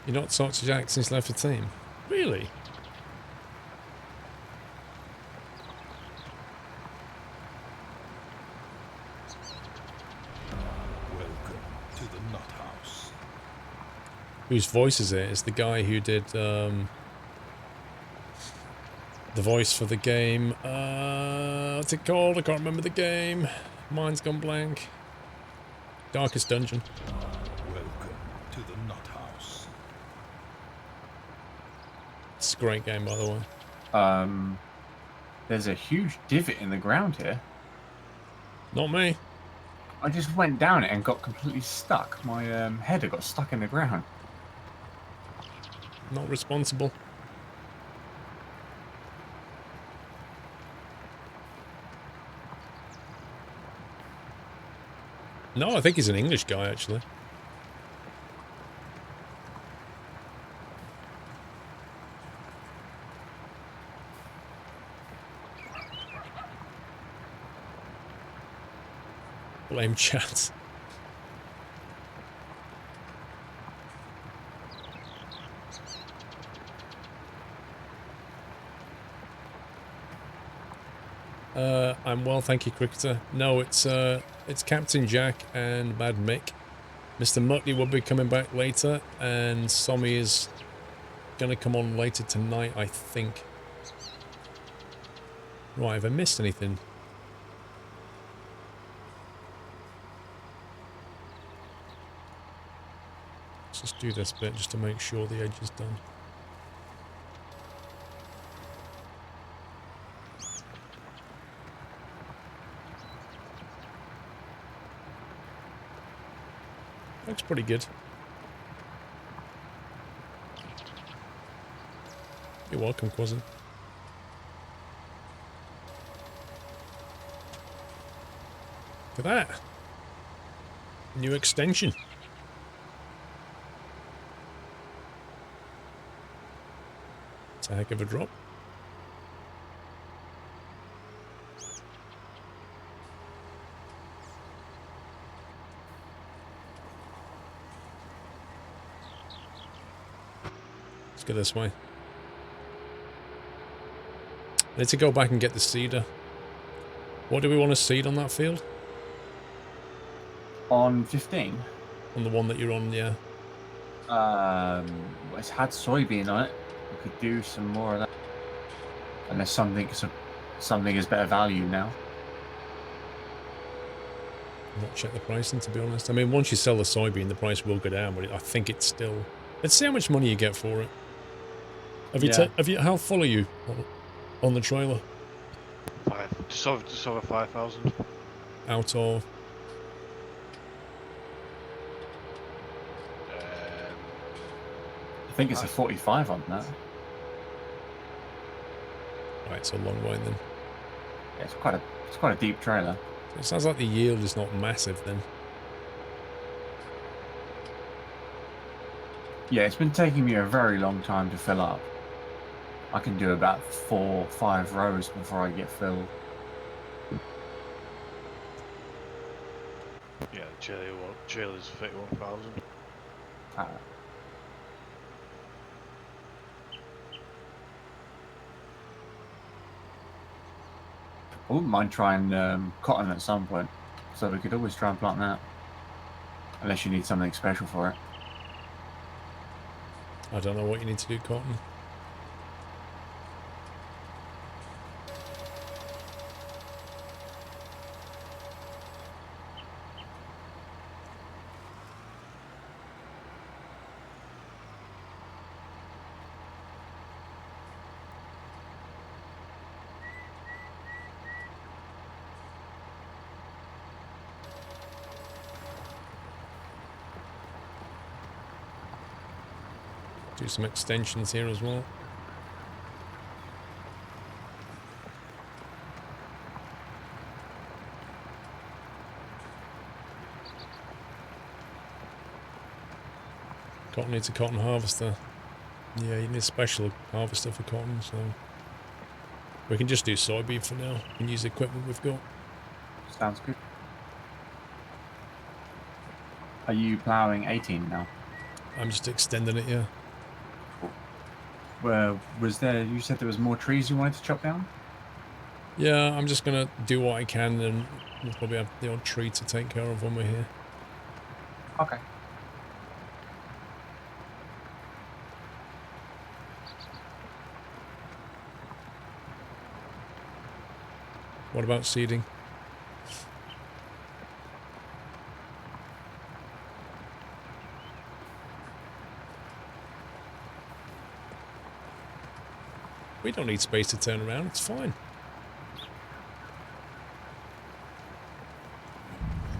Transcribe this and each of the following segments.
You're not talked to Jack since he left the team? Really? Welcome to the Nut House. Whose voice is it? It's the guy who did the voice for the game. What's it called? I can't remember the game. Mine's gone blank. Darkest Dungeon. Welcome to the Nut House. It's a great game, by the way. There's a huge divot in the ground here. Not me. I just went down it and got completely stuck. My header got stuck in the ground. Not responsible. No, I think he's an English guy, actually. Blame chat. I'm well, thank you, Cricketer. No, it's Captain Jack and Mad Mick. Mr. Muttley will be coming back later, and Sommy is gonna come on later tonight, I think. Right, have I missed anything? Let's just do this bit just to make sure the edge is done. Looks pretty good. You're welcome, Quasin. Look at that. New extension. It's a heck of a drop. Let's go this way. I need to go back and get the seeder. What do we want to seed on that field? On 15? On the one that you're on, yeah. It's had soybean on it. We could do some more of that. Unless something is better value now. I've not checked the pricing, to be honest. I mean, once you sell the soybean, the price will go down, but I think it's still... Let's see how much money you get for it. Have you? How full are you on the trailer? Just over 5,000. Out of... I think it's a 45 on that. Right, so a long way then. Yeah, it's quite a deep trailer. So it sounds like the yield is not massive then. Yeah, it's been taking me a very long time to fill up. I can do about 4 or 5 rows before I get filled. Yeah, jail is 31,000. I wouldn't mind trying cotton at some point, so we could always try and plant that. Unless you need something special for it. I don't know what you need to do, cotton. Do some extensions here as well. Cotton needs a cotton harvester. Yeah, you need a special harvester for cotton, so... We can just do soybean for now and use the equipment we've got. Sounds good. Are you ploughing 18 now? I'm just extending it, yeah. Well, was there? You said there was more trees you wanted to chop down. Yeah, I'm just gonna do what I can, and we'll probably have the odd tree to take care of when we're here. Okay. What about seeding? We don't need space to turn around, it's fine.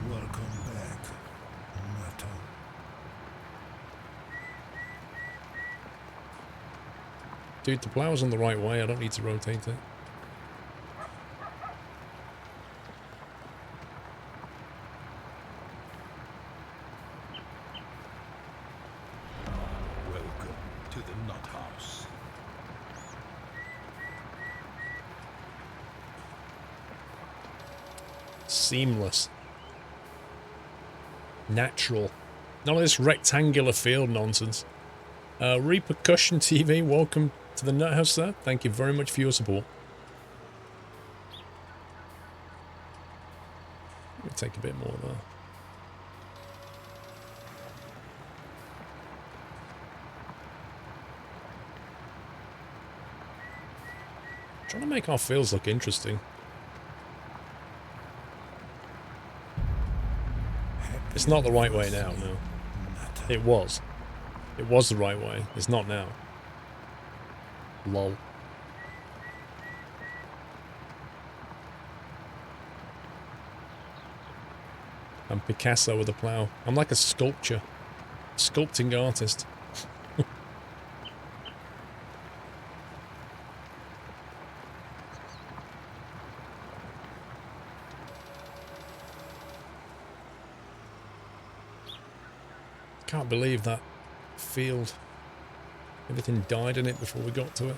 Welcome back, Nutter. Dude, the plough's on the right way, I don't need to rotate it. Welcome to the Nut House. Seamless. Natural. None of this rectangular field nonsense. Repercussion TV, welcome to the Nut House, sir. Thank you very much for your support. Let me take a bit more there. Trying to make our fields look interesting. It's not the right way now, no. It was. It was the right way. It's not now. Lol. I'm Picasso with a plough. I'm like a sculpture. Sculpting artist. Can't believe that field. Everything died in it before we got to it.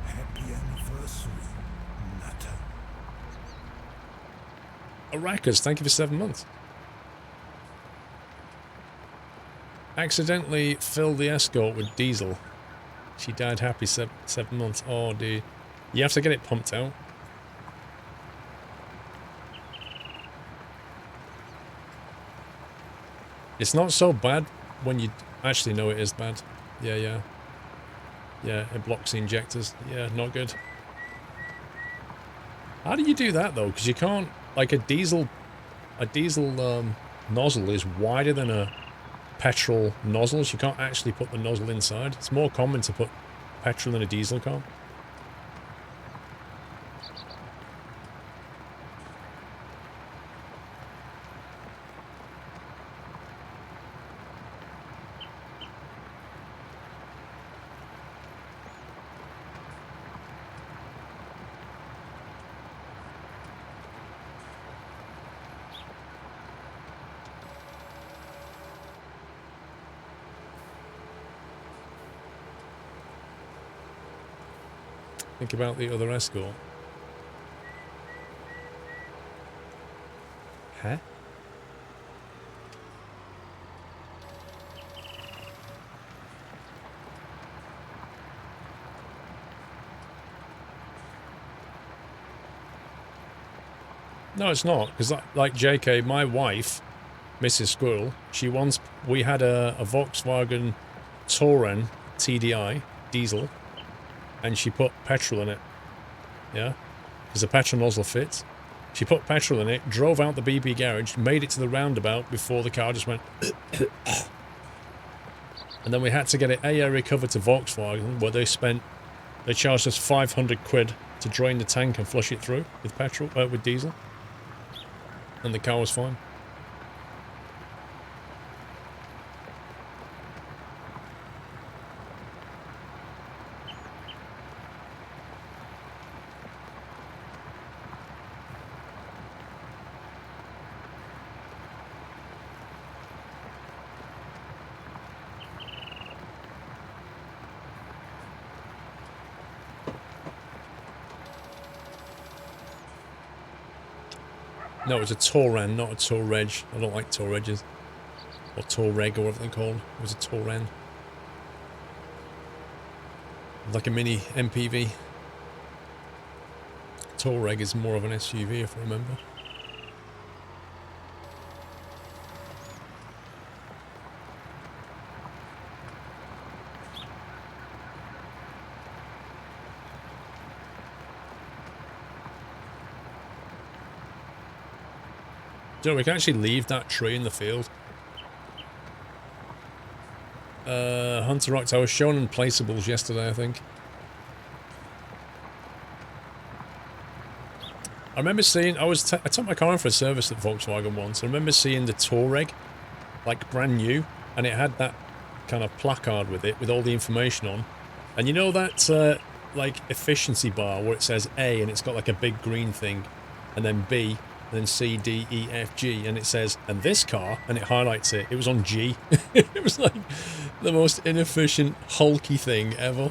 Happy anniversary, Nutter. Aracas, thank you for 7 months. Accidentally filled the escort with diesel. She died happy 7 months. Oh, dude. You have to get it pumped out. It's not so bad when you actually know it is bad. Yeah. Yeah, it blocks the injectors. Yeah, not good. How do you do that though? Because you can't, like a diesel nozzle is wider than a petrol nozzle. So you can't actually put the nozzle inside. It's more common to put petrol in a diesel car. Think about the other escort. Huh? No, it's not. Because like JK, my wife, Mrs. Squirrel, we had a Volkswagen Touran TDI diesel, and she put petrol in it. Yeah? Because the petrol nozzle fits. She put petrol in it, drove out the BP garage, made it to the roundabout before the car just went... And then we had to get it recovered to Volkswagen, where they charged us 500 quid to drain the tank and flush it through with petrol, with diesel. And the car was fine. No, it was a Touran, not a Toureg. I don't like Toureges. Or Touareg, or whatever they're called. It was a Touran. Like a mini MPV. Touareg is more of an SUV, if I remember. You know, we can actually leave that tree in the field. Hunter Rocks, I was shown unplaceables yesterday, I think. I remember seeing, I took my car in for a service at Volkswagen once. I remember seeing the Touareg, like brand new, and it had that kind of placard with it, with all the information on. And you know that, like, efficiency bar where it says A and it's got like a big green thing, and then B, and then C, D, E, F, G, and it says, and this car, and it highlights it. It was on G. It was like the most inefficient, hulky thing ever.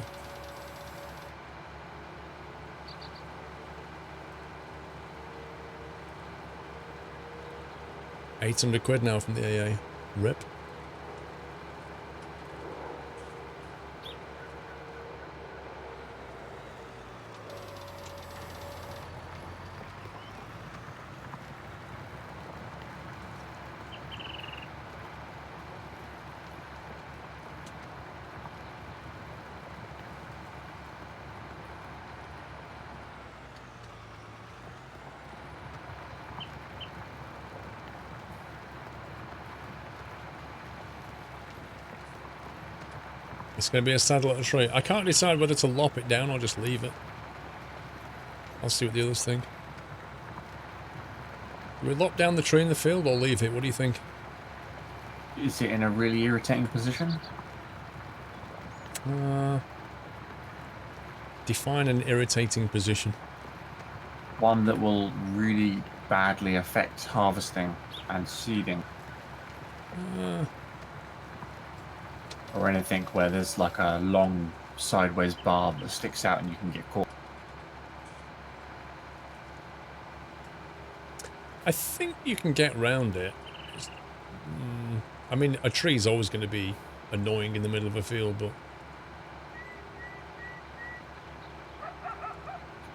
£800 now from the AA. Rip. It's going to be a sad little tree. I can't decide whether to lop it down or just leave it. I'll see what the others think. Do we lop down the tree in the field or leave it? What do you think? Is it in a really irritating position? Define an irritating position. One that will really badly affect harvesting and seeding. Or anything where there's like a long sideways barb that sticks out and you can get caught. I think you can get round it. I mean, a tree's always going to be annoying in the middle of a field, but...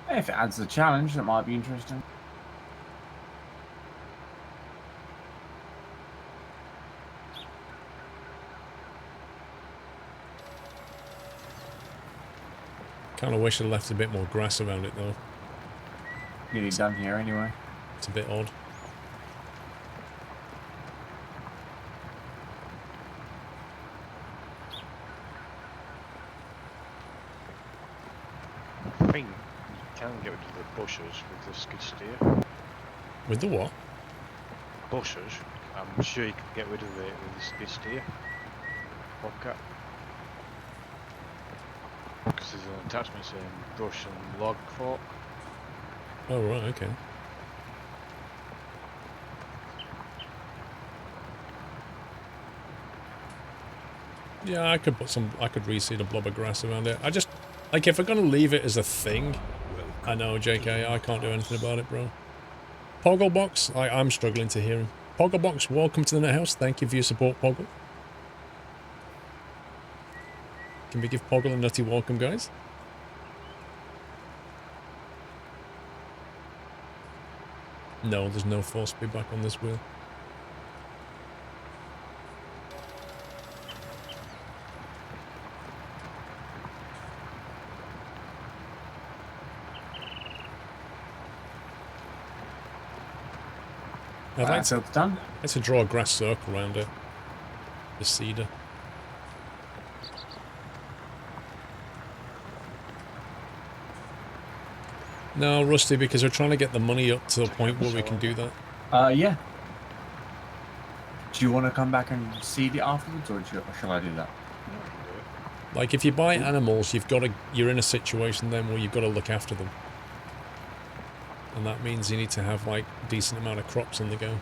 If it adds a challenge, that might be interesting. Kind of wish I left a bit more grass around it, though. Nearly done here anyway. It's a bit odd. I think you can get rid of the bushes with the skid steer. With the what? Bushes? I'm sure you can get rid of it with the skid steer. Bobcat. Because there's an attachment saying brush and log fork. Oh, right, okay. Yeah, I could put some, I could reseed a blob of grass around it. I just, like, if we're going to leave it as a thing, I know, JK, I can't do anything about it, bro. Pogglebox, I'm struggling to hear him. Pogglebox, welcome to the net house. Thank you for your support, Poggle. Can we give Poggle a nutty welcome, guys? No, there's no force feedback on this wheel. I'd like So it's done. to draw a grass circle around it. The cedar. No, Rusty, because we're trying to get the money up to the point where we can do that. Yeah. Do you want to come back and seed it afterwards, or shall I do that? Like, if you buy animals, you're in a situation then where you've got to look after them. And that means you need to have, like, a decent amount of crops on the go.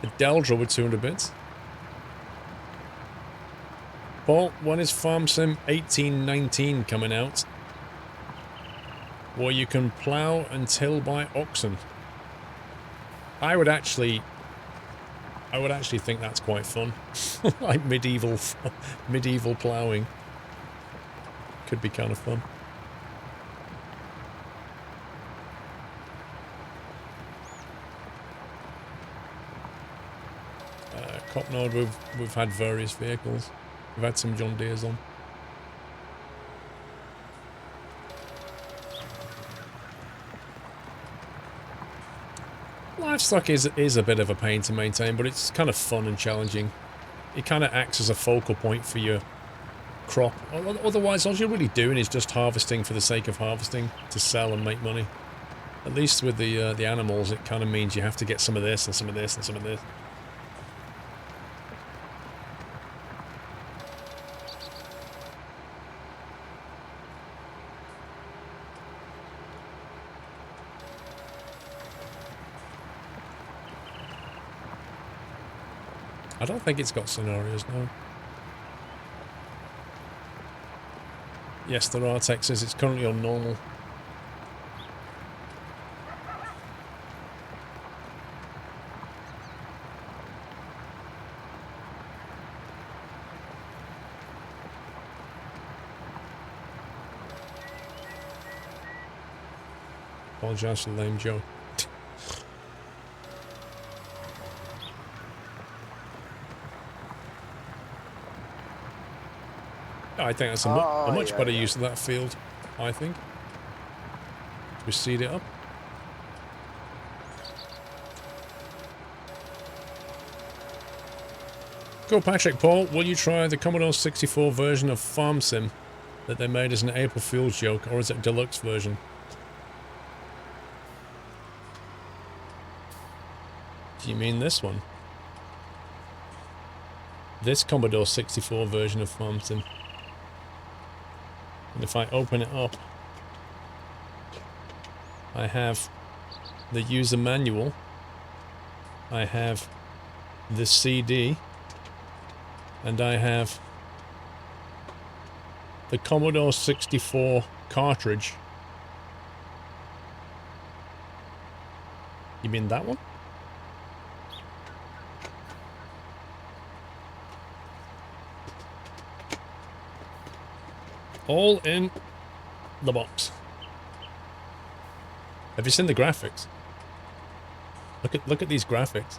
A Deldra with 200 bits. Paul, when is Farm Sim 1819 coming out? Where you can plough and till by oxen. I would actually think that's quite fun. Like medieval ploughing. Could be kind of fun. Copnode, we've had various vehicles. We've had some John Deeres on. Livestock is a bit of a pain to maintain, but it's kind of fun and challenging. It kind of acts as a focal point for your crop. Otherwise, all you're really doing is just harvesting for the sake of harvesting to sell and make money. At least with the animals, it kind of means you have to get some of this and some of this and some of this. I don't think it's got scenarios, no. Yes, there are Texas. It's currently on normal. Apologise for the lame joke. I think that's a much better use of that field, I think. We seed it up. Go Patrick. Paul, will you try the Commodore 64 version of Farm Sim that they made as an April Fool's joke, or is it a deluxe version? Do you mean this one? This Commodore 64 version of Farm Sim. And if I open it up, I have the user manual, I have the CD, and I have the Commodore 64 cartridge. You mean that one? All in the box. Have you seen the graphics? Look at these graphics.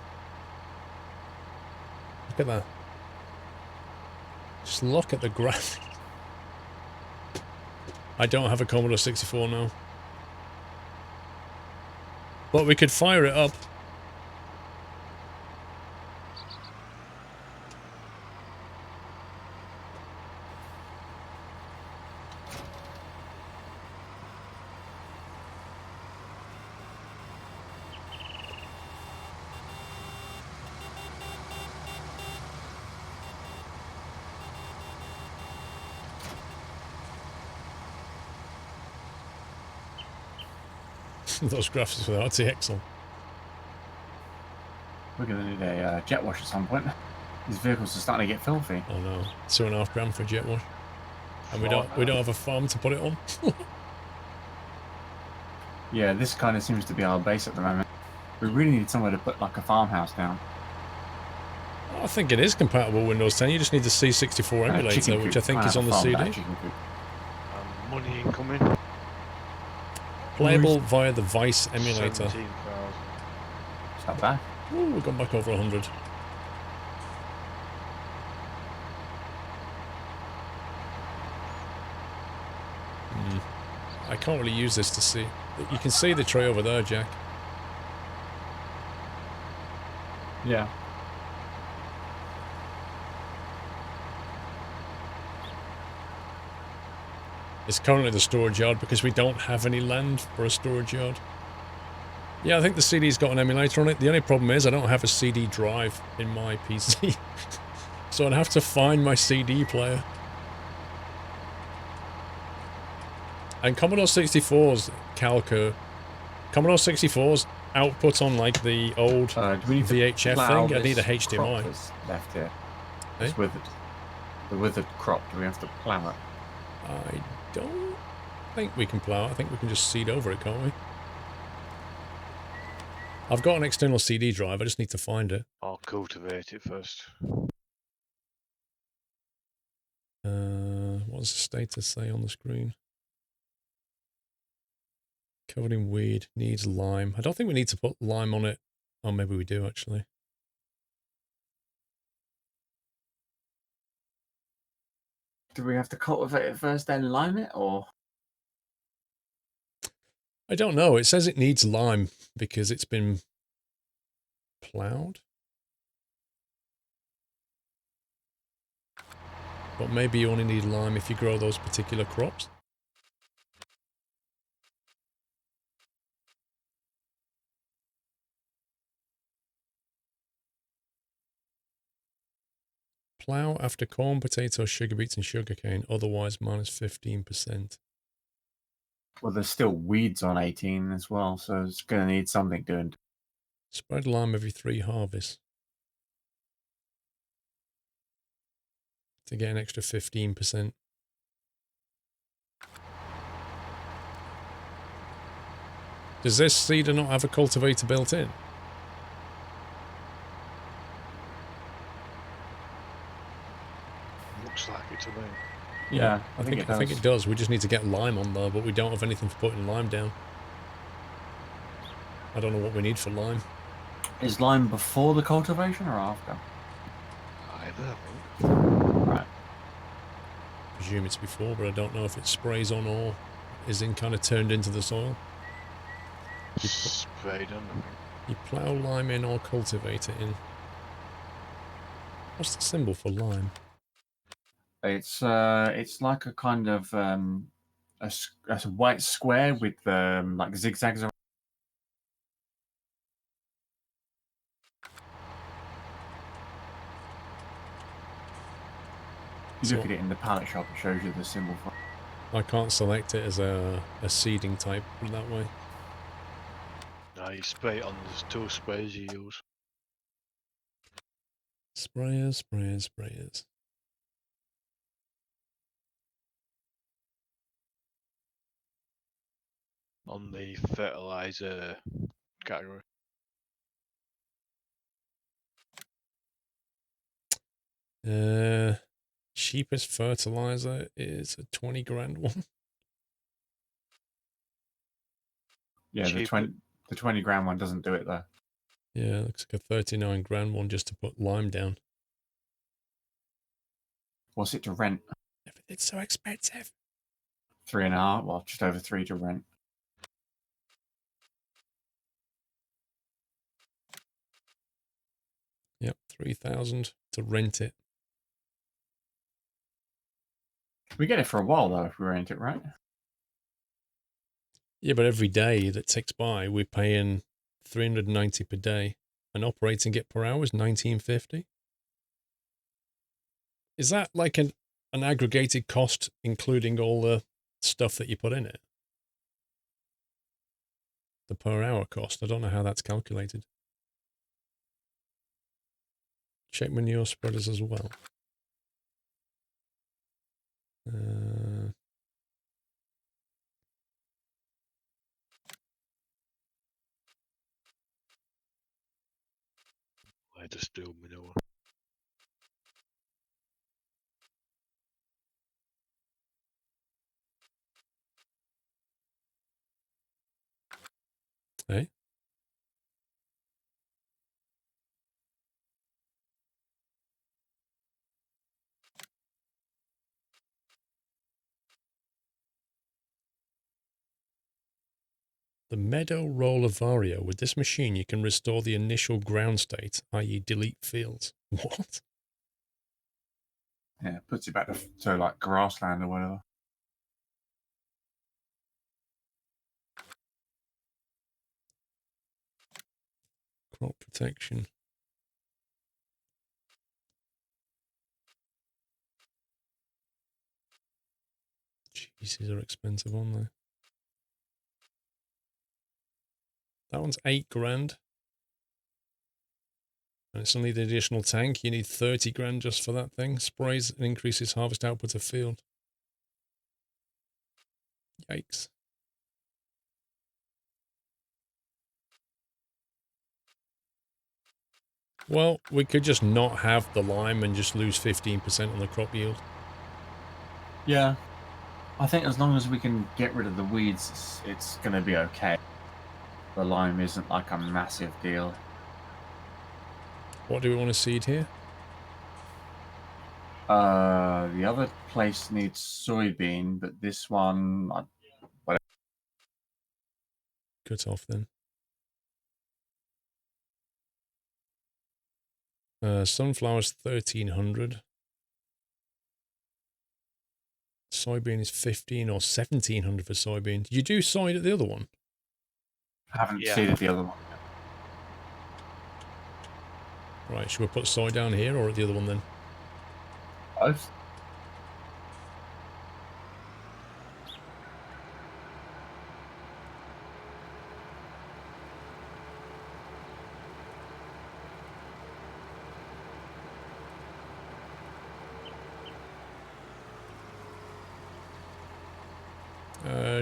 Look at that. Just look at the graphics. I don't have a Commodore 64 now. But we could fire it up. Those graphics with RTX on. We're going to need a jet wash at some point. These vehicles are starting to get filthy. Oh no, $2.5 grand for a jet wash, and we don't have a farm to put it on. Yeah, this kind of seems to be our base at the moment. We really need somewhere to put like a farmhouse down. I think it is compatible with Windows 10. You just need the C64 emulator, which I think is on the CD. Money incoming. Playable via the Vice emulator. 17,000. It's not bad. Ooh, we've gone back over 100. I can't really use this to see. You can see the tray over there, Jack. Yeah. It's currently the storage yard because we don't have any land for a storage yard. Yeah, I think the CD's got an emulator on it. The only problem is I don't have a CD drive in my PC. So I'd have to find my CD player. And Commodore 64's Commodore 64's output on like the old VHF thing. I need a HDMI. Left here. Eh? It's with it. The withered crop, do we have to plough it? I don't think we can plough it. I think we can just seed over it, can't we? I've got an external CD drive. I just need to find it. I'll cultivate it first. What does the status say on the screen? Covered in weed, needs lime. I don't think we need to put lime on it. Oh, maybe we do, actually. Do we have to cultivate it first, then lime it, or? I don't know. It says it needs lime because it's been ploughed. But maybe you only need lime if you grow those particular crops. Plough after corn, potato, sugar beets and sugarcane. Otherwise, minus 15%. Well, there's still weeds on 18 as well, so it's going to need something doing. Spread lime every 3 harvests to get an extra 15%. Does this seeder not have a cultivator built in? Looks like it to me. Yeah, I think it does. We just need to get lime on there, but we don't have anything for putting lime down. I don't know what we need for lime. Is lime before the cultivation or after? Either, I think. Right. I presume it's before, but I don't know if it sprays on or is in kind of turned into the soil. Sprayed on, I think. You plough lime in or cultivate it in. What's the symbol for lime? It's like a kind of a white square with like zigzags around. You So look at it in the pallet shop, it shows you the symbol for. I can't select it as a seeding type that way. No, you spray it on, there's 2 sprays you use. Sprayers, sprayers, sprayers. On the fertilizer category. Cheapest fertilizer is a 20 grand one. Yeah, the 20 grand one doesn't do it though. Yeah, looks like a 39 grand one just to put lime down. What's it to rent? It's so expensive. 3.5, well, just over 3 to rent. Yep, 3,000 to rent it. We get it for a while though if we rent it, right? Yeah, but every day that ticks by, we're paying 390 per day, and operating it per hour is 1950. Is that like an aggregated cost, including all the stuff that you put in it? The per hour cost. I don't know how that's calculated. Check manure spreaders as well. I just do manure. Hey? The Meadow Roller Vario. With this machine, you can restore the initial ground state, i.e. delete fields. What? Yeah, it puts it back to like grassland or whatever. Crop protection. Jeez, these are expensive, aren't they? That one's 8 grand. And it's only the additional tank. You need 30 grand just for that thing. Sprays and increases harvest output of field. Yikes. Well, we could just not have the lime and just lose 15% on the crop yield. Yeah. I think as long as we can get rid of the weeds, it's going to be okay. The lime isn't like a massive deal. What do we want to seed here? The other place needs soybean, but this one, Cut off then. Sunflower's 1300. Soybean is 15 or 1700 for soybean. Did you do soy at the other one? I haven't Yeah. seeded the other one. Right, should we put soy down here or at the other one then? Both.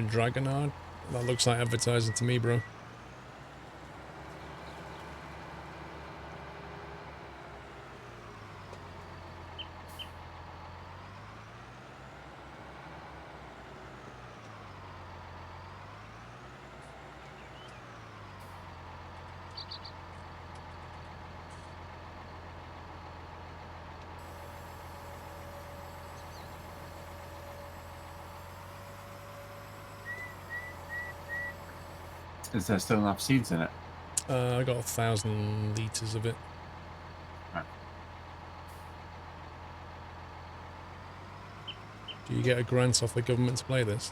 Dragonard? That looks like advertising to me, bro. Is there still enough seeds in it? I got 1,000 litres of it. Right. Do you get a grant off the government to play this?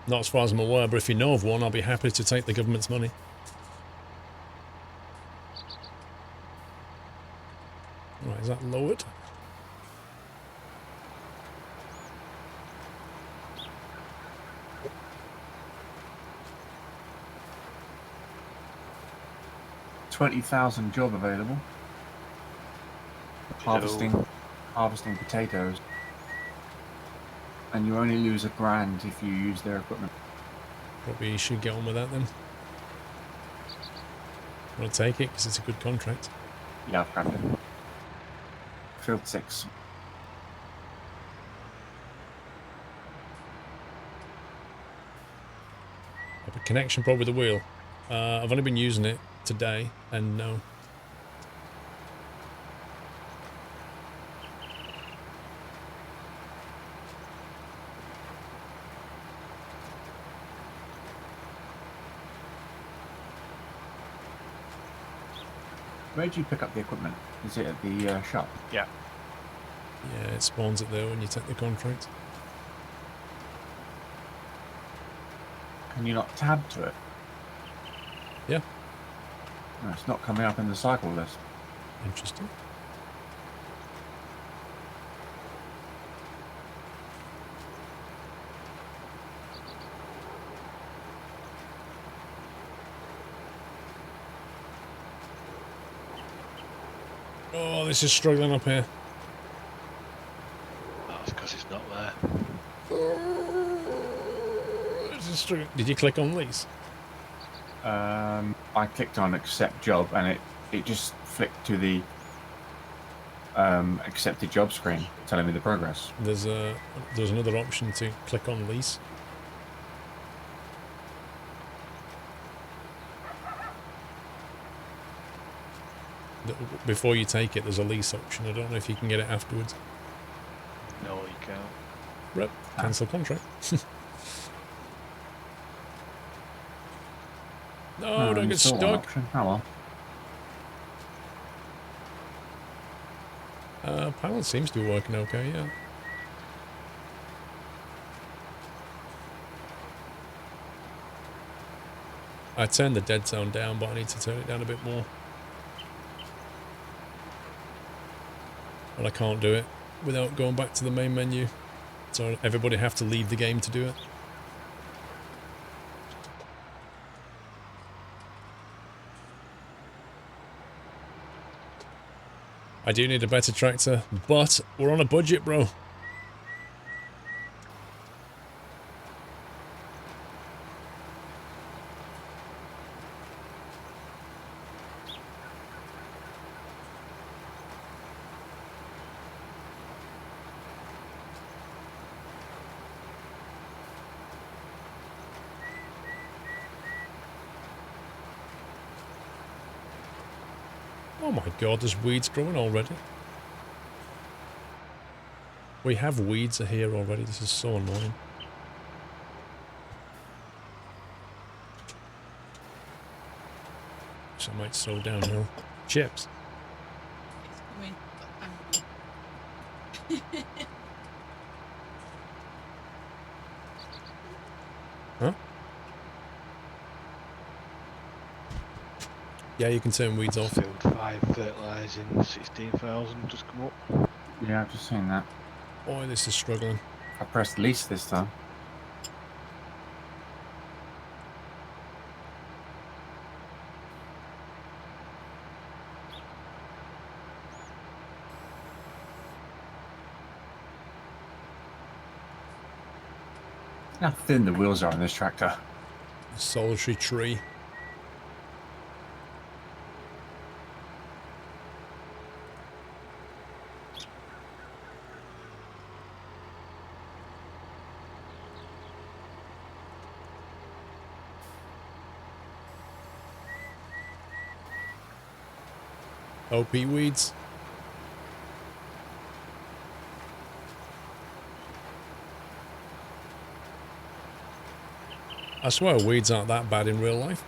Not as far as I'm aware, but if you know of one, I'll be happy to take the government's money. Right, is that lowered? $20,000 job available. Harvesting potatoes. And you only lose $1,000 if you use their equipment. Probably should get on with that then. I'll take it because it's a good contract. Yeah, I've grabbed it. Field 6. Have a connection problem with the wheel. I've only been using it today, and no. Where did you pick up the equipment? Is it at the shop? Yeah. Yeah, it spawns it there when you take the contract. Can you not tab to it? Yeah. No, it's not coming up in the cycle list. Interesting. Oh, this is struggling up here. That's because it's not there. This is struggling. Did you click on lease? I clicked on accept job and it just flicked to the accepted job screen telling me the progress. There's another option to click on lease. Before you take it, there's a lease option. I don't know if you can get it afterwards. No, you can't. Rep, cancel contract. No, don't get Still one stuck. option. Oh well. Panel seems to be working okay, yeah. I turned the dead zone down, but I need to turn it down a bit more. But I can't do it without going back to the main menu. So everybody have to leave the game to do it. I do need a better tractor, but we're on a budget, bro. Oh my god, there's weeds growing already. We have weeds here already, this is so annoying. So I might slow downhill. Chips. It's coming. Huh? Yeah, you can turn weeds off. Field 5 fertilising 16,000 just come up. Yeah, I've just seen that. Boy, this is struggling. I pressed lease this time. How thin the wheels are on this tractor. Solitary tree. OP weeds. I swear weeds aren't that bad in real life.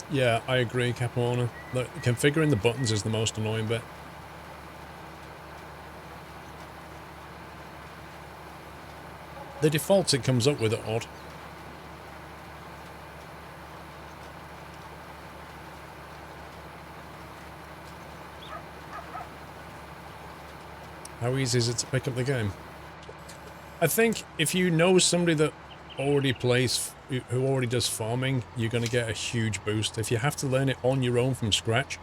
Yeah, I agree, Capone. Look, configuring the buttons is the most annoying bit. The defaults it comes up with are odd. How easy is it to pick up the game? I think if you know somebody that already plays, who already does farming, you're going to get a huge boost. If you have to learn it on your own from scratch,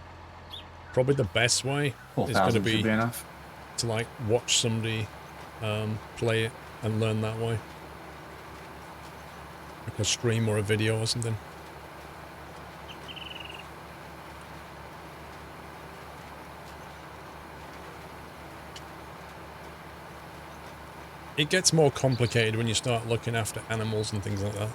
probably the best way is going to 4,000 should be enough. to like watch somebody play it and learn that way. Like a stream or a video or something. It gets more complicated when you start looking after animals and things like that.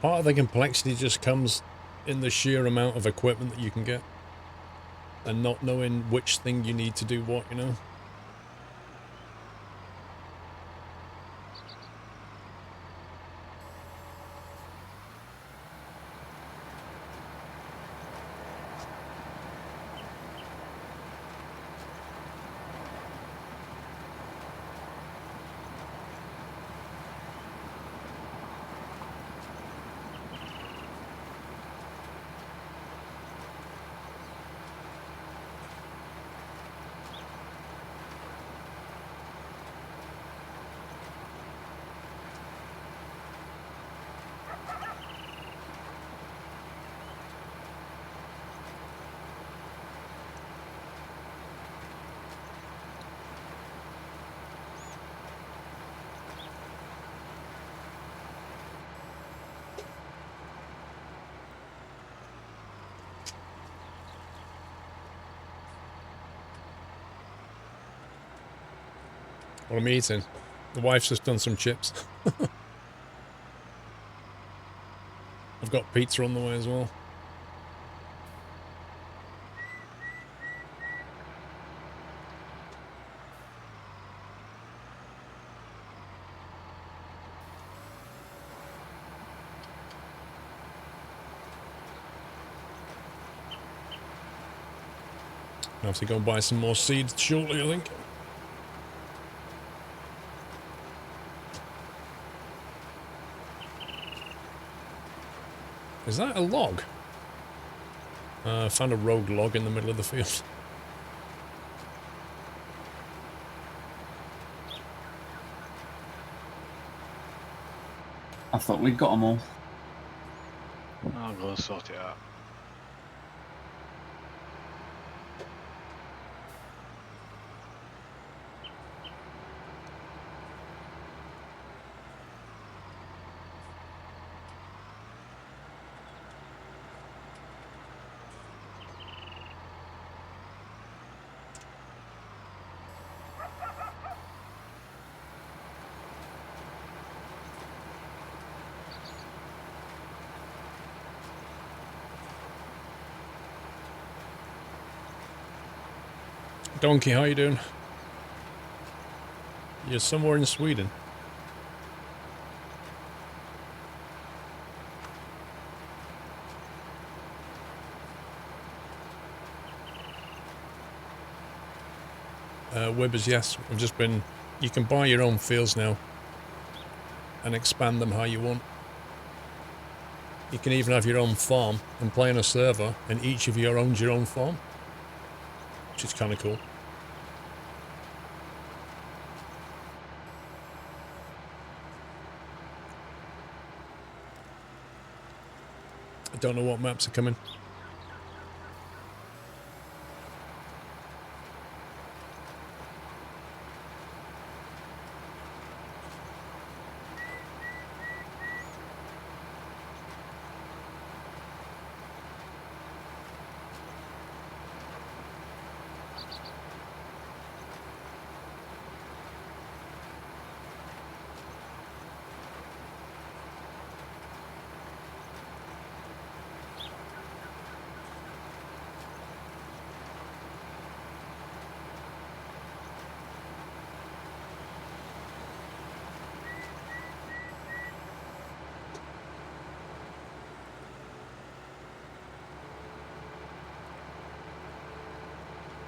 Part of the complexity just comes in the sheer amount of equipment that you can get. And not knowing which thing you need to do what, you know? What I'm eating. The wife's just done some chips. I've got pizza on the way as well. I'll have to go and buy some more seeds shortly, I think. Is that a log? I found a rogue log in the middle of the field. I thought we'd got them all. I'll go sort it out. Donkey, how you doing? You're somewhere in Sweden. Wibbers, yes. I've just been... You can buy your own fields now and expand them how you want. You can even have your own farm and play on a server, and each of you owns your own farm, which is kind of cool. I don't know what maps are coming.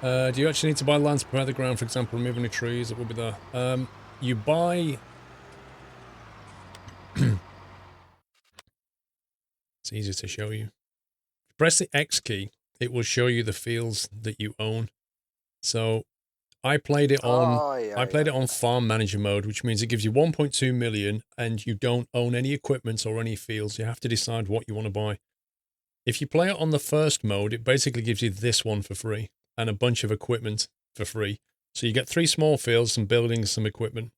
Do you actually need to buy land to prepare the ground, for example, remove any trees that will be there? You buy... It's easier to show you. Press the X key, it will show you the fields that you own. So I played it on it on farm manager mode, which means it gives you 1.2 million and you don't own any equipment or any fields. You have to decide what you want to buy. If you play it on the first mode, it basically gives you this one for free and a bunch of equipment for free. So you get 3 small fields, some buildings, some equipment.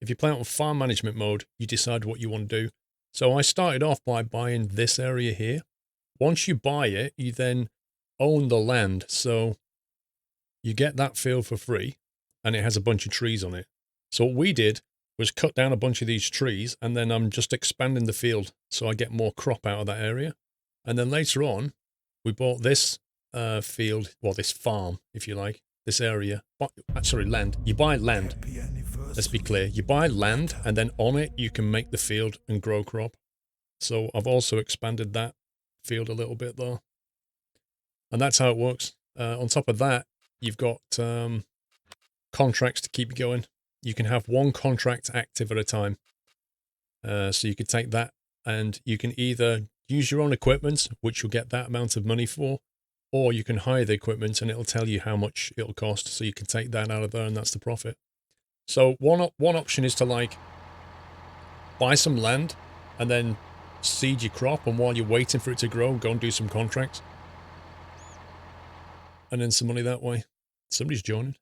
If you play it on farm management mode, you decide what you want to do. So I started off by buying this area here. Once you buy it, you then own the land. So you get that field for free and it has a bunch of trees on it. So what we did was cut down a bunch of these trees and then I'm just expanding the field so I get more crop out of that area. And then later on, we bought this field, well, this farm, if you like, this area. Sorry, land. You buy land. Let's be clear. You buy land, and then on it, you can make the field and grow crop. So I've also expanded that field a little bit, though. And that's how it works. On top of that, you've got contracts to keep you going. You can have 1 contract active at a time. So you could take that, and you can either use your own equipment, which you'll get that amount of money for, or you can hire the equipment and it'll tell you how much it'll cost. So you can take that out of there and that's the profit. So one option is to like buy some land and then seed your crop. And while you're waiting for it to grow, go and do some contracts. And then some money that way. Somebody's joining.